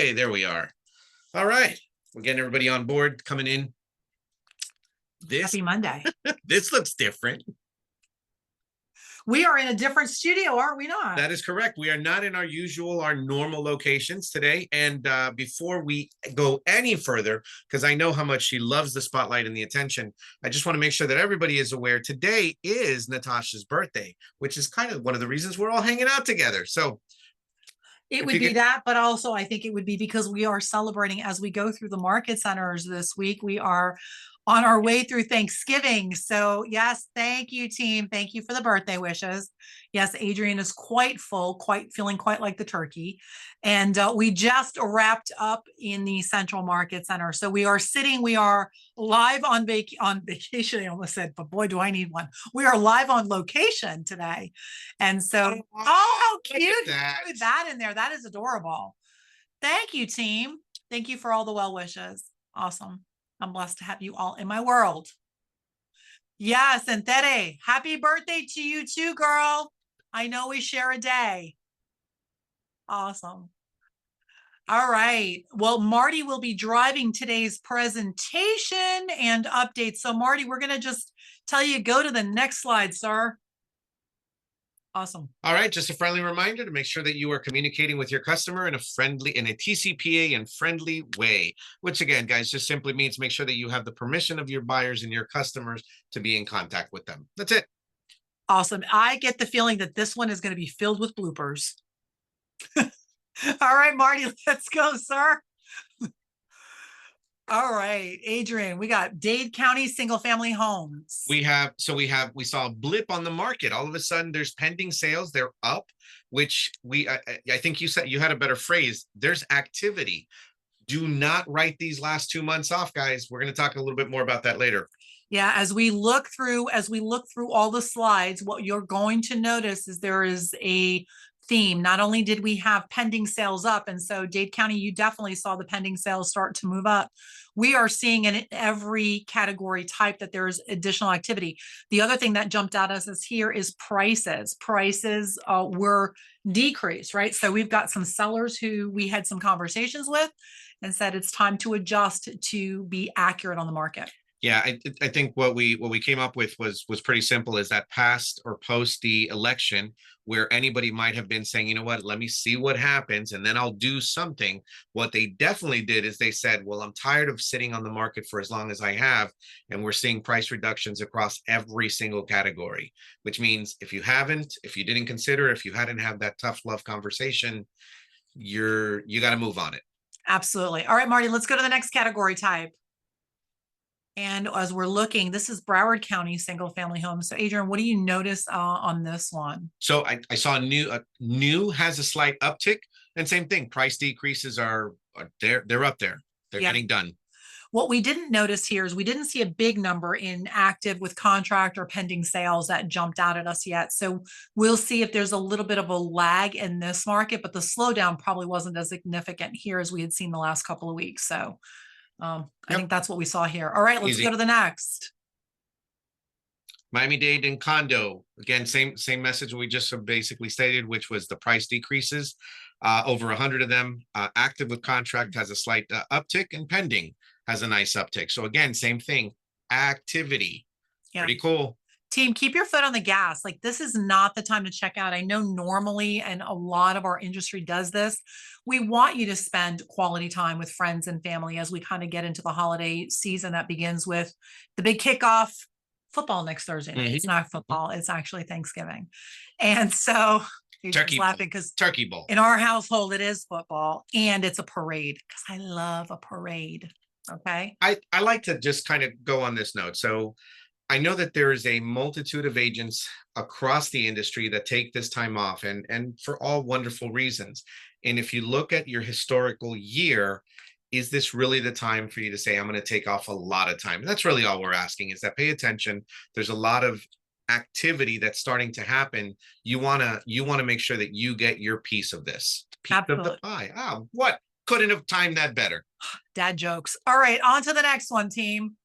Hey, there we are. All right. We're getting everybody on board coming in. Happy Monday. This looks different. We are in a different studio, aren't we not? That is correct. We are not in our normal locations today. And before we go any further, because I know how much she loves the spotlight and the attention, I just want to make sure that everybody is aware today is Natascha's birthday, which is kind of one of the reasons we're all hanging out together. So it would be that, but also I think it would be because we are celebrating as we go through the market centers this week. We are on our way through Thanksgiving. So yes, thank you, team. Thank you for the birthday wishes. Yes, Adrian is quite full, feeling quite like the turkey. And we just wrapped up in the Central Market Center. So we are live on vacation. I almost said, but boy, do I need one. We are live on location today. And so, how cute. That in there. That is adorable. Thank you, team. Thank you for all the well wishes. Awesome. I'm blessed to have you all in my world. Yes, and Tere, happy birthday to you too, girl. I know we share a day. Awesome. All right. Well, Marty will be driving today's presentation and updates. So Marty, we're going to just tell you, go to the next slide, sir. Awesome. All right. Just a friendly reminder to make sure that you are communicating with your customer in a TCPA and friendly way, which again, guys, just simply means make sure that you have the permission of your buyers and your customers to be in contact with them. That's it. Awesome. I get the feeling that this one is going to be filled with bloopers. All right, Marty, let's go, sir. All right, Adrian, we got Dade County single family homes. We saw a blip on the market. All of a sudden there's pending sales. They're up, which I think you said you had a better phrase. There's activity. Do not write these last 2 months off, guys. We're going to talk a little bit more about that later. Yeah, as we look through all the slides, what you're going to notice is there is a theme. Not only did we have pending sales up, and so Dade County, you definitely saw the pending sales start to move up. We are seeing in every category type that there's additional activity. The other thing that jumped out at us here is prices. Prices were decreased, right? So we've got some sellers who we had some conversations with and said it's time to adjust to be accurate on the market. Yeah, I think what we came up with was pretty simple, is that past or post the election where anybody might have been saying, you know what, let me see what happens and then I'll do something. What they definitely did is they said, well, I'm tired of sitting on the market for as long as I have, and we're seeing price reductions across every single category, which means if you didn't consider, if you hadn't had that tough love conversation, you got to move on it. Absolutely. All right, Marty, let's go to the next category type. And as we're looking, this is Broward County single family homes. So Adrian, what do you notice on this one? So I saw new has a slight uptick, and same thing. Price decreases are they're up there. They're getting done. What we didn't notice here is we didn't see a big number in active with contract or pending sales that jumped out at us yet. So we'll see if there's a little bit of a lag in this market, but the slowdown probably wasn't as significant here as we had seen the last couple of weeks. So I think that's what we saw here. All right, let's go to the next. Miami-Dade and condo. Again, same message we just basically stated, which was the price decreases. Over 100 of them. Active with contract has a slight uptick, and pending has a nice uptick. So again, same thing. Activity. Yeah. Pretty cool. Team, keep your foot on the gas. Like, this is not the time to check out. I know normally, and a lot of our industry does this, we want you to spend quality time with friends and family as we kind of get into the holiday season that begins with the big kickoff, football next Thursday night. It's not football. It's actually Thanksgiving. And so he's just laughing because Turkey Bowl. In our household, it is football, and it's a parade because I love a parade. Okay. I like to just kind of go on this note. So I know that there is a multitude of agents across the industry that take this time off, and for all wonderful reasons. And if you look at your historical year, is this really the time for you to say, I'm going to take off a lot of time? And that's really all we're asking, is that pay attention. There's a lot of activity that's starting to happen. You want to make sure that you get your piece of this. Piece of the pie. What? Couldn't have timed that better. Dad jokes. All right, on to the next one, team.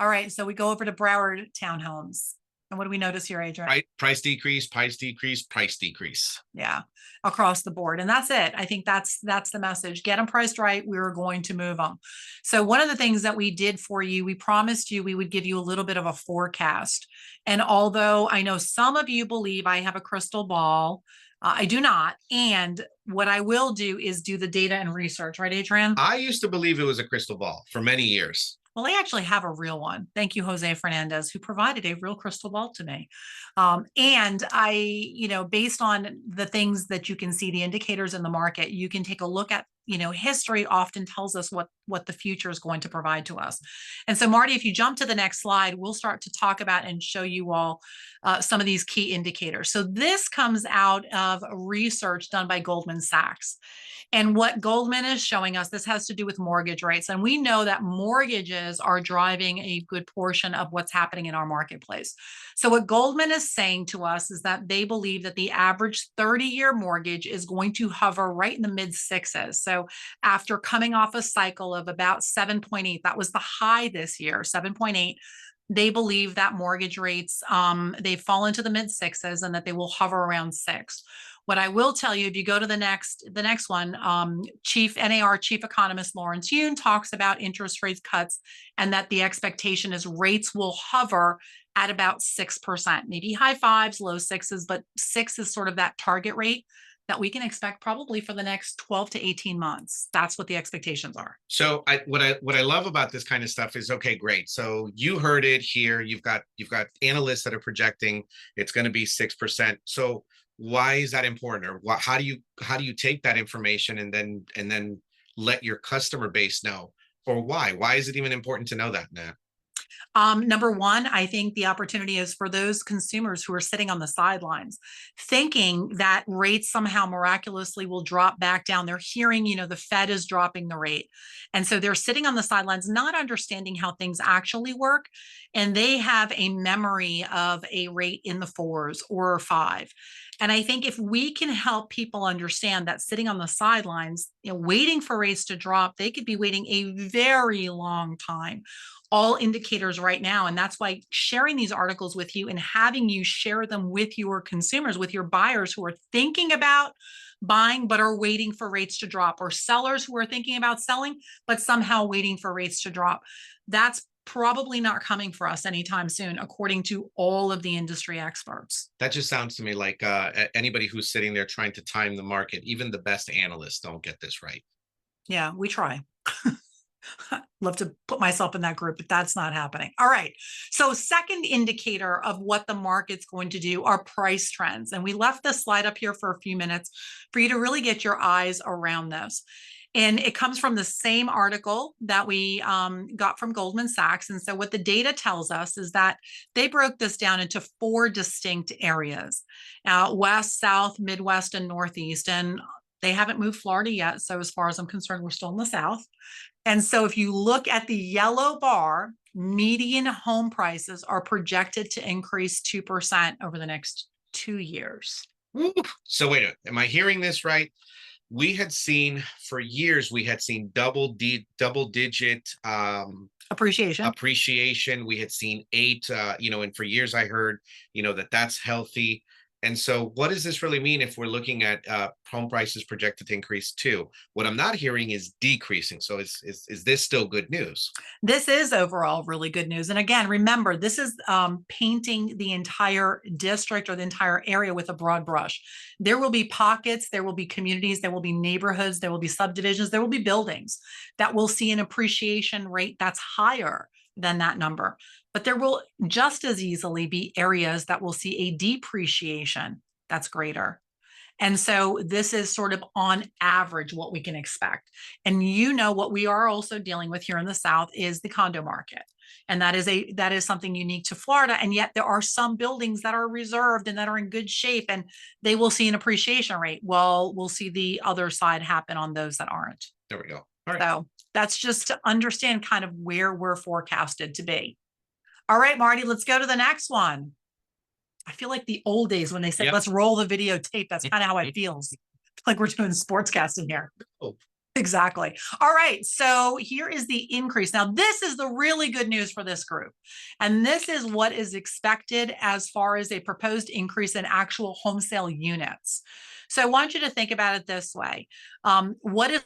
All right, so we go over to Broward Townhomes. And what do we notice here, Adrian? Price decrease, price decrease, price decrease. Yeah, across the board. And that's it. I think that's the message. Get them priced right. We're going to move them. So one of the things that we did for you, we promised you we would give you a little bit of a forecast. And although I know some of you believe I have a crystal ball, I do not. And what I will do is do the data and research, right, Adrian? I used to believe it was a crystal ball for many years. Well, I actually have a real one. Thank you, Jose Fernandez, who provided a real crystal ball to me. And I, based on the things that you can see, the indicators in the market, you can take a look at, history often tells us what the future is going to provide to us. And so, Marty, if you jump to the next slide, we'll start to talk about and show you all some of these key indicators. So this comes out of research done by Goldman Sachs. And what Goldman is showing us, this has to do with mortgage rates. And we know that mortgages are driving a good portion of what's happening in our marketplace. So what Goldman is saying to us is that they believe that the average 30-year mortgage is going to hover right in the mid sixes. So after coming off a cycle of about 7.8, that was the high this year, 7.8. They believe that mortgage rates, they've fallen into the mid sixes and that they will hover around 6. What I will tell you, if you go to the next one, Chief Economist Lawrence Yun talks about interest rates cuts and that the expectation is rates will hover at about 6%, maybe high 5s, low 6s, but 6 is sort of that target rate that we can expect probably for the next 12 to 18 months. That's what the expectations are. So what I love about this kind of stuff is, okay, great. So you heard it here. You've got analysts that are projecting it's going to be 6%. So why is that important? Or how do you take that information and then let your customer base know? Or why? Why is it even important to know that, Nat? Number one, I think the opportunity is for those consumers who are sitting on the sidelines, thinking that rates somehow miraculously will drop back down. They're hearing, the Fed is dropping the rate. And so they're sitting on the sidelines, not understanding how things actually work. And they have a memory of a rate in the 4s or 5. And I think if we can help people understand that sitting on the sidelines, waiting for rates to drop, they could be waiting a very long time. All indicators right now. And that's why sharing these articles with you and having you share them with your consumers, with your buyers who are thinking about buying but are waiting for rates to drop, or sellers who are thinking about selling but somehow waiting for rates to drop. That's probably not coming for us anytime soon, according to all of the industry experts. That just sounds to me like anybody who's sitting there trying to time the market, even the best analysts don't get this right. Yeah, we try. Love to put myself in that group, but that's not happening. All right. So second indicator of what the market's going to do are price trends. And we left this slide up here for a few minutes for you to really get your eyes around this. And it comes from the same article that we got from Goldman Sachs. And so what the data tells us is that they broke this down into 4 distinct areas, West, South, Midwest, and Northeast. And they haven't moved Florida yet. So as far as I'm concerned, we're still in the South. And so if you look at the yellow bar, median home prices are projected to increase 2% over the next 2 years. So wait a minute, am I hearing this right? We had seen for years, double digit appreciation. We had seen 8, and for years I heard, that's healthy. And so what does this really mean if we're looking at home prices projected to increase 2? What I'm not hearing is decreasing. So is this still good news? This is overall really good news. And again, remember, this is painting the entire district or the entire area with a broad brush. There will be pockets, there will be communities, there will be neighborhoods, there will be subdivisions, there will be buildings that will see an appreciation rate that's higher than that number. But there will just as easily be areas that will see a depreciation that's greater. And so this is sort of on average what we can expect. And what we are also dealing with here in the South is the condo market. And that is something unique to Florida. And yet there are some buildings that are reserved and that are in good shape and they will see an appreciation rate. Well, we'll see the other side happen on those that aren't. There we go. All right. So that's just to understand kind of where we're forecasted to be. All right, Marty, let's go to the next one. I feel like the old days when they said, Let's roll the videotape. That's kind of how it feels. Like we're doing sportscasting here. Oh. Exactly. All right. So here is the increase. Now, this is the really good news for this group. And this is what is expected as far as a proposed increase in actual home sale units. So I want you to think about it this way. What is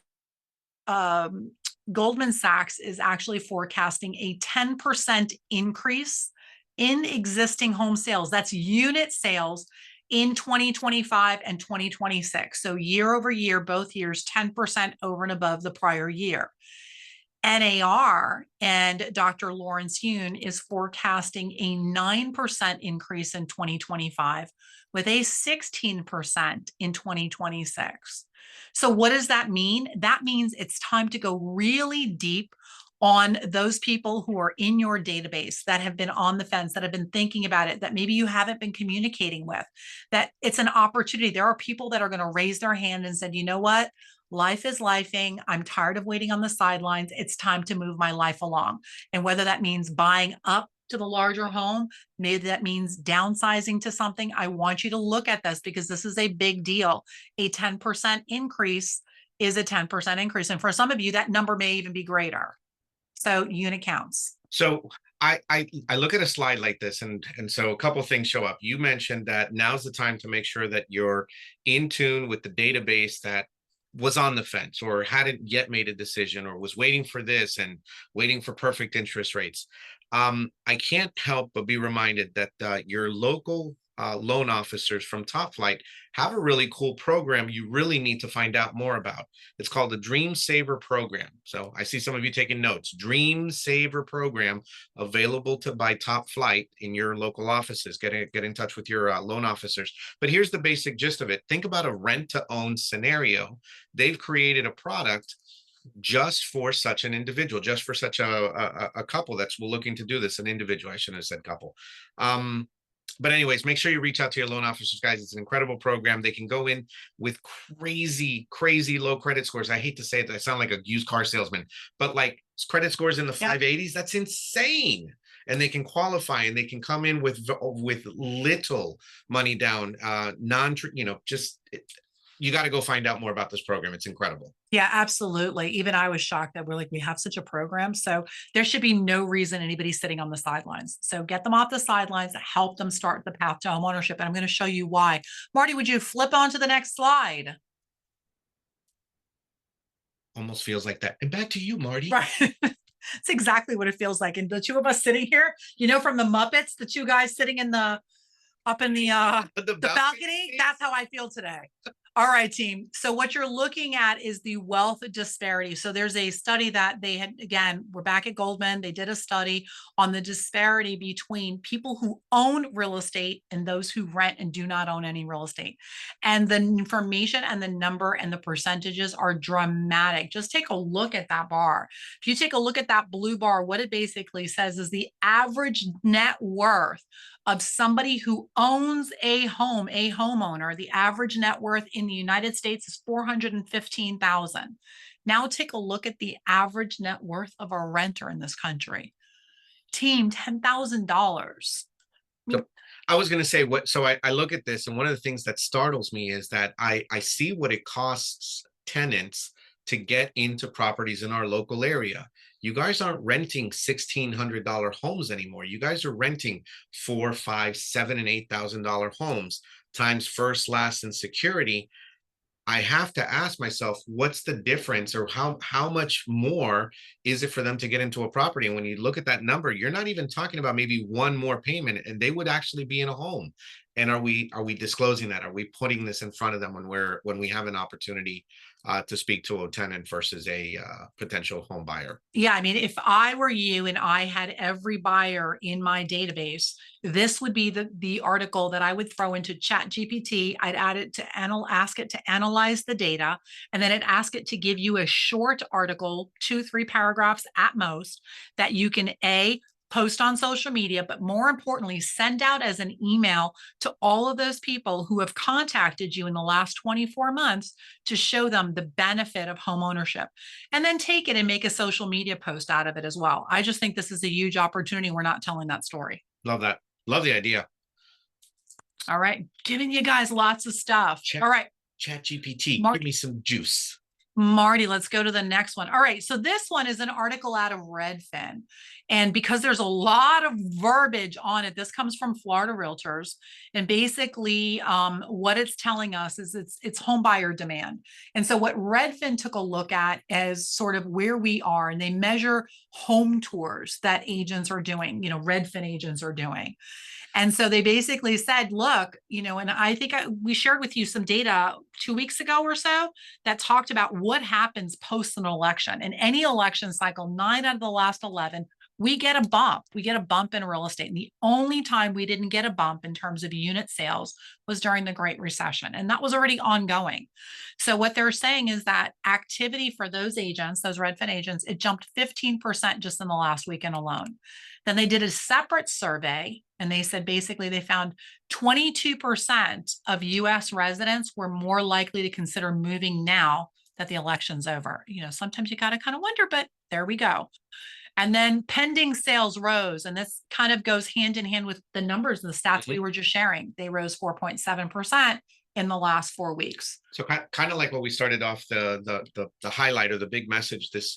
um, Goldman Sachs is actually forecasting a 10% increase in existing home sales. That's unit sales in 2025 and 2026. So year over year, both years, 10% over and above the prior year. NAR and Dr. Lawrence Yun is forecasting a 9% increase in 2025 with a 16% in 2026. So, what does that mean? That means it's time to go really deep on those people who are in your database that have been on the fence, that have been thinking about it, that maybe you haven't been communicating with, that it's an opportunity. There are people that are going to raise their hand and said, you know what? Life is lifing. I'm tired of waiting on the sidelines. It's time to move my life along. And whether that means buying up to the larger home, maybe that means downsizing to something. I want you to look at this because this is a big deal. A 10% increase is a 10% increase. And for some of you, that number may even be greater. So unit counts. So I look at a slide like this, and so a couple of things show up. You mentioned that now's the time to make sure that you're in tune with the database that was on the fence or hadn't yet made a decision or was waiting for this and waiting for perfect interest rates. I can't help but be reminded that your local loan officers from Top Flight have a really cool program you really need to find out more about. It's called the Dream Saver program. So I see some of you taking notes. Dream Saver program available to buy Top Flight in your local offices. Get in touch with your loan officers. But here's the basic gist of it. Think about a rent to own scenario. They've created a product just for such an individual, just for such a couple that's looking to do this, an individual. I shouldn't have said couple. But anyways, make sure you reach out to your loan officers, guys. It's an incredible program. They can go in with crazy low credit scores. I hate to say it, I sound like a used car salesman, but like credit scores in the 580s, that's insane. And they can qualify and they can come in with little money down, you got to go find out more about this program. It's incredible. Yeah, absolutely. Even I was shocked that we have such a program. So there should be no reason anybody's sitting on the sidelines. So get them off the sidelines, help them start the path to homeownership. And I'm going to show you why. Marty, would you flip on to the next slide? Almost feels like that. And back to you, Marty. Right. It's exactly what it feels like. And the two of us sitting here, from the Muppets, the two guys sitting up in the balcony, that's how I feel today. All right, team. So what you're looking at is the wealth disparity. So there's a study that they had, again, we're back at Goldman. They did a study on the disparity between people who own real estate and those who rent and do not own any real estate. And the information and the number and the percentages are dramatic. Just take a look at that bar. If you take a look at that blue bar, what it basically says is the average net worth of somebody who owns a home, a homeowner, the average net worth in the United States is $415,000. Now take a look at the average net worth of a renter in this country. Team, $10,000. So I was going to say so I look at this, and one of the things that startles me is that I see what it costs tenants to get into properties in our local area. You guys aren't renting $1,600 homes anymore. You guys are renting $4, $5, $7, and $8,000 homes times first, last, and security. I have to ask myself, what's the difference, or how much more is it for them to get into a property? And when you look at that number, you're not even talking about maybe one more payment, and they would actually be in a home. And are we disclosing that? Are we putting this in front of them when we have an opportunity to speak to a tenant versus a potential home buyer? Yeah, I mean, if I were you and I had every buyer in my database, this would be the article that I would throw into Chat GPT. I'd add it to ask it to analyze the data, and then I'd ask it to give you a short article, 2-3 paragraphs at most, that you can post on social media, but more importantly, send out as an email to all of those people who have contacted you in the last 24 months to show them the benefit of home ownership. And then take it and make a social media post out of it as well. I just think this is a huge opportunity. We're not telling that story. Love that. Love the idea. All right. Giving you guys lots of stuff. All right. Chat GPT, give me some juice. Marty, let's go to the next one. All right. So this one is an article out of Redfin. And because there's a lot of verbiage on it, this comes from Florida Realtors. And basically, what it's telling us is it's home buyer demand. And so what Redfin took a look at is sort of where we are, and they measure home tours that agents are doing, Redfin agents are doing. And so they basically said, look, and I think we shared with you some data 2 weeks ago or so that talked about what happens post an election. In any election cycle, 9 out of the last 11, we get a bump. We get a bump in real estate. And the only time we didn't get a bump in terms of unit sales was during the Great Recession. And that was already ongoing. So what they're saying is that activity for those agents, those Redfin agents, it jumped 15% just in the last weekend alone. Then they did a separate survey, and they said basically they found 22% of US residents were more likely to consider moving now that the election's over. Sometimes you got to kind of wonder, but there we go. And then pending sales rose, and this kind of goes hand in hand with the numbers and the stats we were just sharing. They rose 4.7% in the last 4 weeks. So kind of like what we started off the highlight or the big message this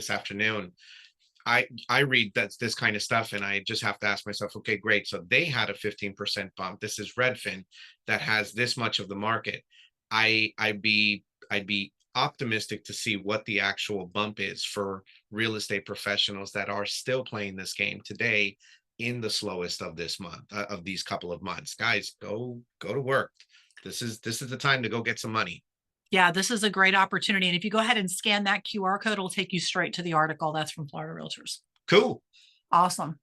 afternoon. I read this kind of stuff and I just have to ask myself, okay, great. So they had a 15% bump. This is Redfin that has this much of the market. I'd be optimistic to see what the actual bump is for real estate professionals that are still playing this game today in the slowest of this month, of these couple of months. Guys, go to work. This is the time to go get some money. Yeah, this is a great opportunity. And if you go ahead and scan that QR code, it'll take you straight to the article. That's from Florida Realtors. Cool. Awesome.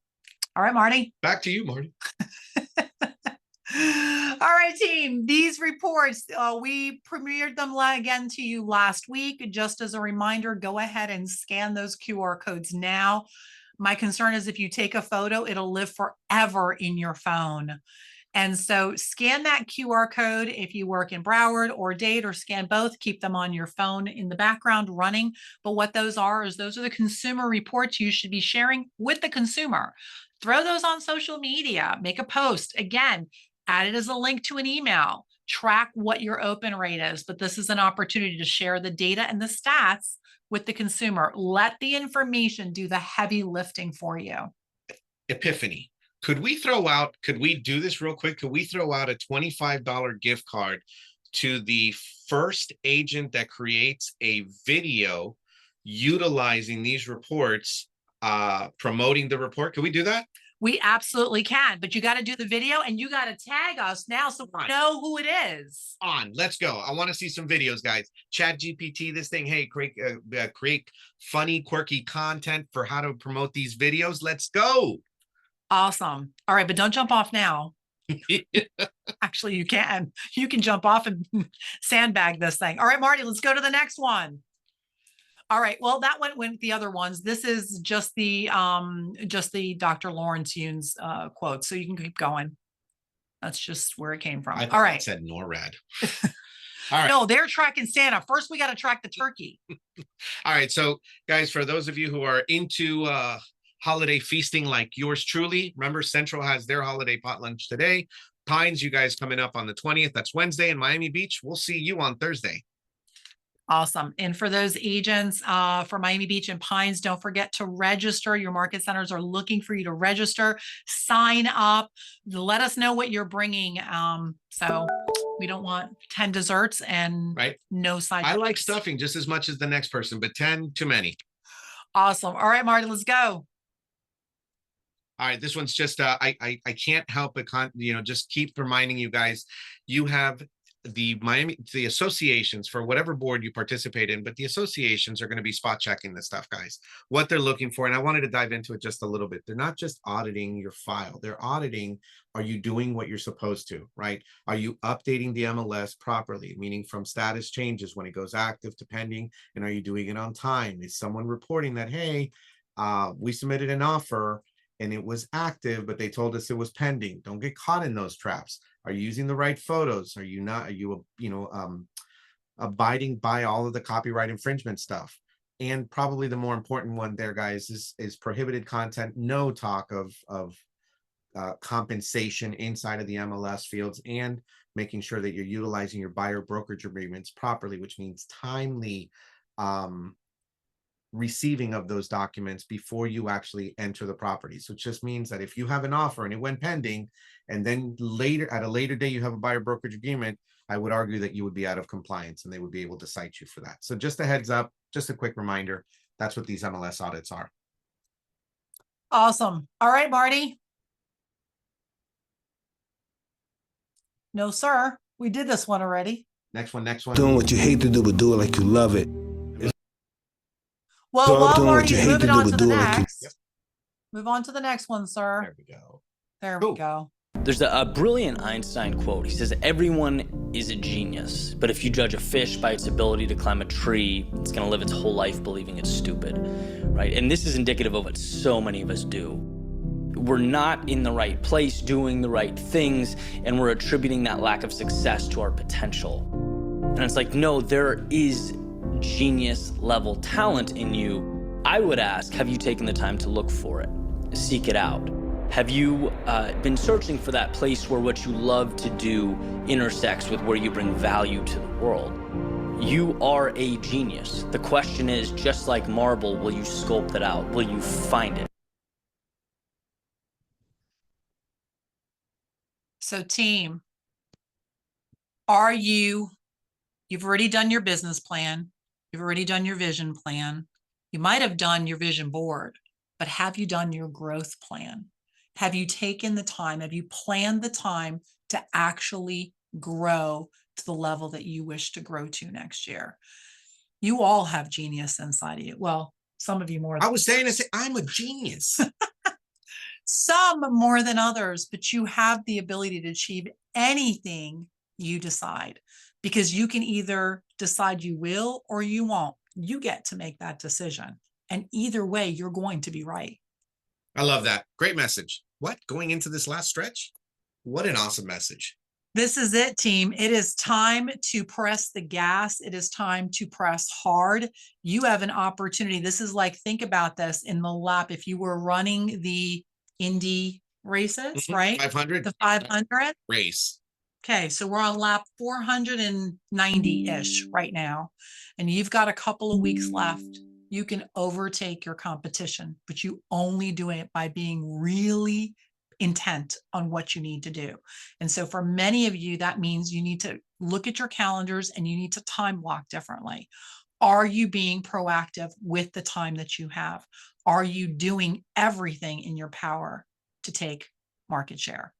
All right, Marty. Back to you, Marty. All right, team. These reports, we premiered them again to you last week. Just as a reminder, go ahead and scan those QR codes now. My concern is if you take a photo, it'll live forever in your phone. And so scan that QR code if you work in Broward or Dade, or scan both, keep them on your phone in the background running. But what those are the consumer reports you should be sharing with the consumer. Throw those on social media, make a post. Again, add it as a link to an email, track what your open rate is. But this is an opportunity to share the data and the stats with the consumer. Let the information do the heavy lifting for you. Epiphany. Could we do this real quick? Could we throw out a $25 gift card to the first agent that creates a video utilizing these reports, promoting the report? Could we do that? We absolutely can, but you got to do the video and you got to tag us now so we know who it is. Let's go. I want to see some videos, guys. Chat GPT this thing. Hey, create funny, quirky content for how to promote these videos. Let's go. Awesome. All right, but don't jump off now. Actually, you can jump off and sandbag this thing. All right, Marty, let's go to the next one. All right. Well, that went with the other ones. This is just the Dr. Lawrence Yune's quote. So you can keep going. That's just where it came from. All right. It said NORAD. All right. No, they're tracking Santa. First, we got to track the turkey. All right. So, guys, for those of you who are into holiday feasting like yours truly, remember Central has their holiday pot lunch today. Pines, you guys coming up on the 20th. That's Wednesday in Miami Beach. We'll see you on Thursday. Awesome. And for those agents for Miami Beach and Pines, don't forget to register. Your market centers are looking for you to register, sign up, let us know what you're bringing. So we don't want 10 desserts and no side. I like stuffing just as much as the next person, but 10 too many. Awesome. All right, Marty, let's go. All right, this one's just I can't help but just keep reminding you guys, you have the associations for whatever board you participate in, but the associations are going to be spot checking this stuff, guys, what they're looking for. And I wanted to dive into it just a little bit. They're not just auditing your file. They're auditing, are you doing what you're supposed to, right? Are you updating the MLS properly, meaning from status changes when it goes active to pending? And are you doing it on time? Is someone reporting that, hey, we submitted an offer and it was active, but they told us it was pending? Don't get caught in those traps. Are you using the right photos? Are you not? Are you, abiding by all of the copyright infringement stuff? And probably the more important one there, guys, is prohibited content. No talk of compensation inside of the MLS fields, and making sure that you're utilizing your buyer brokerage agreements properly, which means timely receiving of those documents before you actually enter the property. So it just means that if you have an offer and it went pending, and then later at a later date you have a buyer brokerage agreement, I would argue that you would be out of compliance and they would be able to cite you for that. So just a heads up, just a quick reminder, that's what these MLS audits are. Awesome. All right, Marty. No, sir. We did this one already. Next one. Doing what you hate to do, but do it like you love it. Well, while doing what Marty's you hate moving to do, on but to the do it like you- next, move on to the next one, sir. There we go. There Cool. we go. There's a brilliant Einstein quote. He says, everyone is a genius, but if you judge a fish by its ability to climb a tree, it's going to live its whole life believing it's stupid, right? And this is indicative of what so many of us do. We're not in the right place, doing the right things, and we're attributing that lack of success to our potential. And it's like, no, there is genius level talent in you. I would ask, have you taken the time to look for it, seek it out? Have you been searching for that place where what you love to do intersects with where you bring value to the world? You are a genius. The question is, just like marble, will you sculpt it out? Will you find it? So team, you've already done your business plan. You've already done your vision plan. You might have done your vision board, but have you done your growth plan? Have you taken the time? Have you planned the time to actually grow to the level that you wish to grow to next year? You all have genius inside of you. Well, some of you more. I was saying, I'm a genius. Some more than others, but you have the ability to achieve anything you decide, because you can either decide you will or you won't. You get to make that decision. And either way, you're going to be right. I love that. Great message. What? Going into this last stretch? What an awesome message. This is it, team. It is time to press the gas. It is time to press hard. You have an opportunity. This is like, think about this in the lap. If you were running the Indy races, right? 500. The 500 race. Okay, so we're on lap 490-ish right now, and you've got a couple of weeks left. You can overtake your competition, but you only do it by being really intent on what you need to do. And so for many of you, that means you need to look at your calendars and you need to time block differently. Are you being proactive with the time that you have? Are you doing everything in your power to take market share?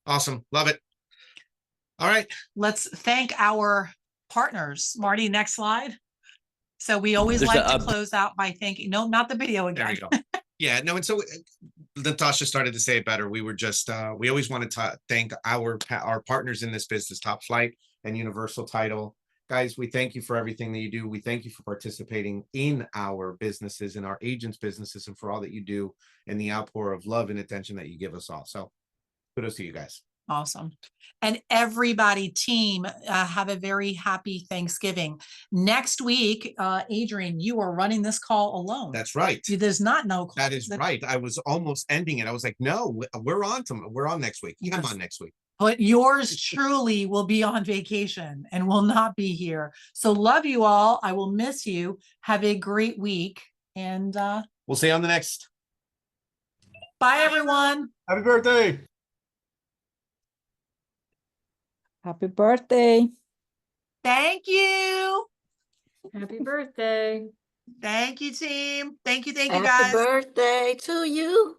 Awesome. Love it. All right. Let's thank our partners. Marty, next slide. So we always like to close out by thanking, no, not the video again. There we go. Yeah, no, and so Natascha started to say it better. We were just, we always wanted to thank our partners in this business, Top Flight and Universal Title. Guys, we thank you for everything that you do. We thank you for participating in our businesses, in our agents' businesses, and for all that you do and the outpour of love and attention that you give us all. So kudos to you guys. Awesome. And everybody, team, have a very happy Thanksgiving. Next week, Adrian, you are running this call alone. That's right. There's not no call. That is right. I was almost ending it. I was like, no, we're on next week. Yeah, I'm on next week. But yours truly will be on vacation and will not be here. So love you all. I will miss you. Have a great week. And we'll see you on the next. Bye, everyone. Happy birthday. Happy birthday. Thank you. Happy birthday. Thank you, team. Thank you, guys. Happy birthday to you.